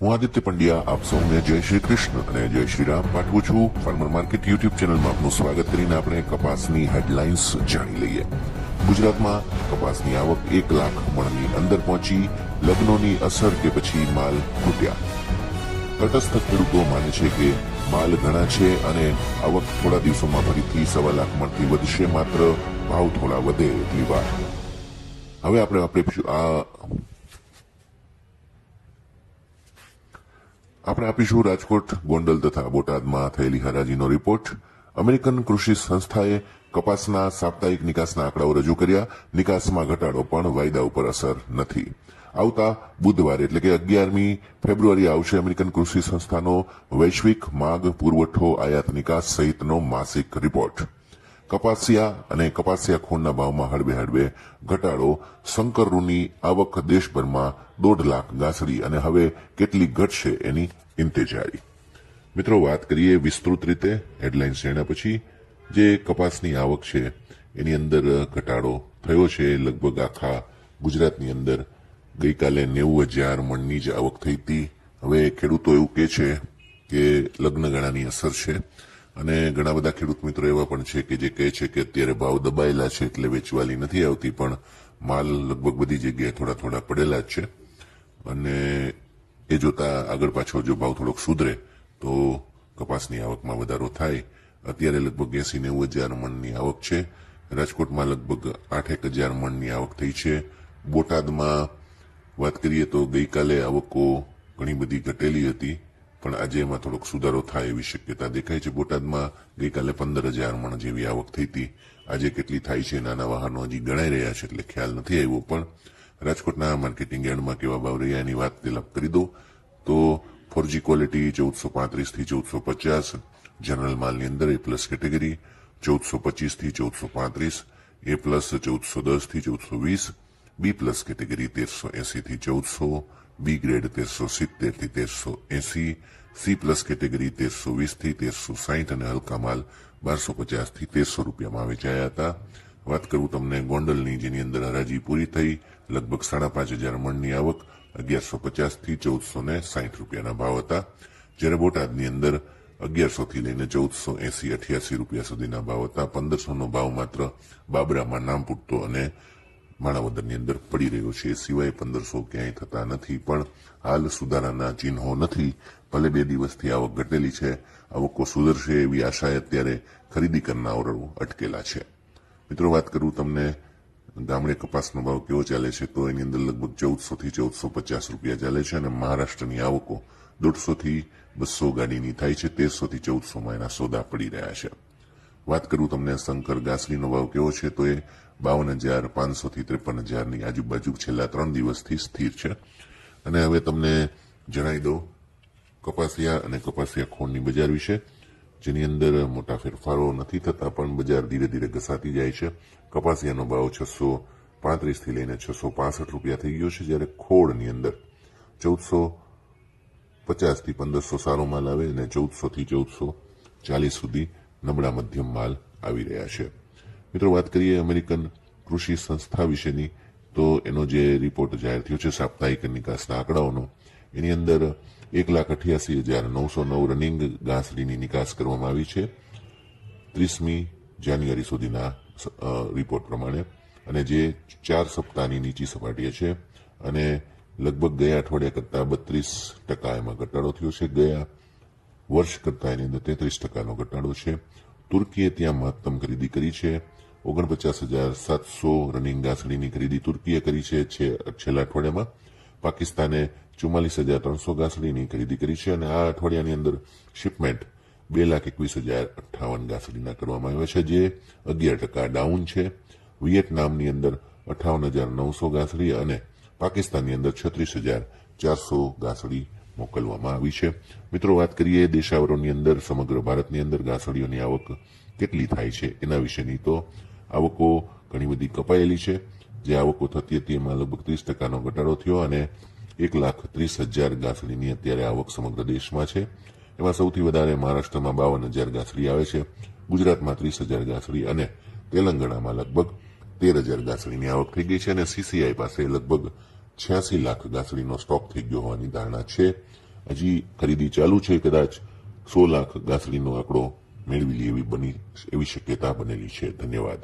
હું આદિત્ય પંડ્યા આપ સૌને જય શ્રી કૃષ્ણ અને જય શ્રી રામ પાઠવું છું. ફાર્મર માર્કેટ યુટ્યુબ ચેનલમાં આપનું સ્વાગત કરીને આપણે કપાસની હેડલાઇન્સ જાણી લઈએ. ગુજરાતમાં કપાસની આવક 1 લાખ મણની અંદર પહોંચી. લગ્નોની અસર કે પછી માલ ખૂટ્યા? તટસ્થ ખેડૂતો માને છે કે માલ ઘણા છે અને આવક થોડા દિવસોમાં ફરીથી 1.25 લાખ મણથી વધશે, માત્ર ભાવ થોડા વધે એટલી વાર. હવે આપણે આપીશું રાજકોટ, ગોંડલ તથા બોટાદમાં થયેલી હરાજીનો રિપોર્ટ. અમેરિકન કૃષિ સંસ્થાએ કપાસના સાપ્તાહિક નિકાસના આંકડાઓ રજૂ કર્યા. નિકાસમાં ઘટાડો પણ વાયદા ઉપર અસર નથી. આવતા બુધવારે એટલે કે 11મી ફેબ્રુઆરી આવશે અમેરિકન કૃષિ સંસ્થાનો વૈશ્વિક માગ, પુરવઠો, આયાત નિકાસ સહિતનો માસિક રિપોર્ટ. કપાસિયા અને કપાસિયા ખોળના ભાવમાં હળવે ઘટાડો. શંકર રૂની આવક દેશભરમાં 1.5 લાખ ગાંસડી અને હવે કેટલી ઘટશે એની ઇંતજારી. મિત્રો, વાત કરીએ વિસ્તૃત રીતે હેડલાઇન્સ જાણ્યા પછી. જે કપાસની આવક છે એની અંદર ઘટાડો થયો છે. લગભગ આખા ગુજરાતની અંદર ગઈકાલે 90,000 મણની જ આવક થઈ હતી. હવે ખેડૂતો એવું કહે છે કે લગ્નગાળાની અસર છે અને ઘણા બધા ખેડૂત મિત્રો એવા પણ છે કે જે કહે છે કે અત્યારે ભાવ દબાયેલા છે એટલે વેચવાલી નથી આવતી, પણ માલ લગભગ બધી જગ્યાએ થોડા પડેલા જ છે અને એ જોતા આગળ પાછળ જો ભાવ થોડોક સુધરે તો કપાસની આવકમાં વધારો થાય. અત્યારે લગભગ 80-90,000 મણની આવક છે. રાજકોટમાં લગભગ 8,000 મણની આવક થઈ છે. બોટાદમાં વાત કરીએ તો ગઈકાલે આવકો ઘણી બધી ઘટેલી હતી, પણ આજે એમાં થોડોક સુધારો થાય એવી શક્યતા દેખાય છે. બોટાદમાં ગઈકાલે 15,000 મણ જેવી આવક થઈ હતી. આજે કેટલી થાય છે નાના વાહનો હજી ગણાઈ રહ્યા છે એટલે ખ્યાલ નથી આવ્યો. પણ રાજકોટના માર્કેટિંગ યાર્ડમાં કેવા ભાવ રહ્યા એની વાત કરી દો તો 4G ક્વોલિટી 1435 થી 1450, જનરલ માલની અંદર A+ કેટેગરી 1425 થી 1435, A+ 1410 થી 1420, B+ કેટેગરી 1380 થી 1400, B ગ્રેડ 1370 થી 1380, C+ કેટેગરી 1320 થી 1360 અને હલકા માલ 1250 થી 1300 રૂપિયામાં વેચાયા હતા. વાત કરું તમને ગોંડલની, જેની અંદર હરાજી પૂરી થઈ. લગભગ 5,500 મણની આવક 1,150 થી 1,460 રૂપિયાના ભાવ હતા. જ્યારે બોટાદની અંદર 1,100 થી લઈને 1,480-88 રૂપિયા સુધીના ભાવ હતા. 1,500નો ભાવ માત્ર બાબરામાં નામ પૂરતો અને માણાવદરની અંદર પડી રહ્યો છે. એ સિવાય 1,500 ક્યાંય થતા નથી, પણ હાલ સુધારાના ચિહ્નો નથી. ભલે 2 દિવસથી આવક ઘટેલી છે, આવકો સુધરશે એવી આશાએ અત્યારે ખરીદી કરનારાઓ અટકેલા છે. મિત્રો, વાત કરું તમને ગામડે કપાસનો ભાવ કેવો ચાલે છે તો એની અંદર લગભગ 1,400 થી 1,450 રૂપિયા ચાલે છે અને મહારાષ્ટ્રની આવકો 150 થી 200 ગાડીની થાય છે. 1,300 થી 1,400માં એના સોદા પડી રહ્યા છે. વાત કરું તમને શંકર ગાંસડીનો ભાવ કેવો છે તો એ 52,500 થી 53,000ની આજુબાજુ છેલ્લા 3 દિવસથી સ્થિર છે. અને હવે તમને જણાવી દઉં કપાસિયા અને કપાસિયા ખોળની બજાર વિશે, જેની અંદર મોટા ફેરફારો નથી થતા, પણ બજાર ધીરે ઘસાતી જાય છે. કપાસિયાનો ભાવ 635 થી લઈને 665 રૂપિયા થઈ ગયો છે, જ્યારે ખોળની અંદર 1,450 થી 1,500 સારો માલ આવે અને 1,400 થી 1,440 સુધી નબળા મધ્યમ માલ આવી રહ્યા છે. મિત્રો, વાત કરીએ અમેરિકન કૃષિ સંસ્થા વિશેની તો એનો જે રિપોર્ટ જાહેર થયો છે સાપ્તાહિક નિકાસના આંકડાઓનો, એની અંદર 1,88,909 રનિંગ ગાંસડીની નિકાસ કરવામાં આવી છે 30મી જાન્યુઆરી સુધીના રિપોર્ટ પ્રમાણે, અને જે 4 સપ્તાહની નીચી સપાટીએ છે અને લગભગ ગયા અઠવાડિયા કરતા 32% એમાં ઘટાડો થયો છે. ગયા વર્ષ કરતા એની અંદર 33%નો ઘટાડો છે. તુર્કીએ ત્યાં મહત્તમ ખરીદી કરી છે. 49,700 રનિંગ ગાંસડીની ખરીદી તુર્કીએ કરી છે છેલ્લા અઠવાડિયામાં. પાકિસ્તાને 44,300 ગાંસડીની ખરીદી કરી છે અને આ અઠવાડિયાની અંદર શિપમેન્ટ 2,21,058 ગાંસડીના કરવામાં આવ્યા છે, જે 11% ડાઉન છે. વિયેટનામની અંદર 58,900 ગાંસડી અને પાકિસ્તાનની અંદર 36,400 ગાંસડી મોકલવામાં આવી છે. મિત્રો, વાત કરીએ દેશાવરોની અંદર સમગ્ર ભારતની અંદર ગાંસડીઓની આવક કેટલી થાય છે એના વિશેની, તો આવકો ઘણી બધી કપાયેલી છે. જે આવકો થતી હતી એમાં લગભગ 30%નો ઘટાડો થયો અને 1,30,000 ગાંસડીની અત્યારે આવક સમગ્ર દેશમાં છે. એમાં સૌથી વધારે મહારાષ્ટ્રમાં 52,000 ગાંસડી આવે છે, ગુજરાતમાં 30,000 ગાંસડી અને તેલંગાણામાં લગભગ 13,000 ગાંસડીની આવક થઈ ગઈ છે અને CCI પાસે લગભગ 86 લાખ ગાંસડીનો સ્ટોક થઈ ગયો હોવાની ધારણા છે. હજી ખરીદી ચાલુ છે. કદાચ 100 લાખ ઘાસડીનો આંકડો મેળવી લે એવી શક્યતા બનેલી છે. ધન્યવાદ.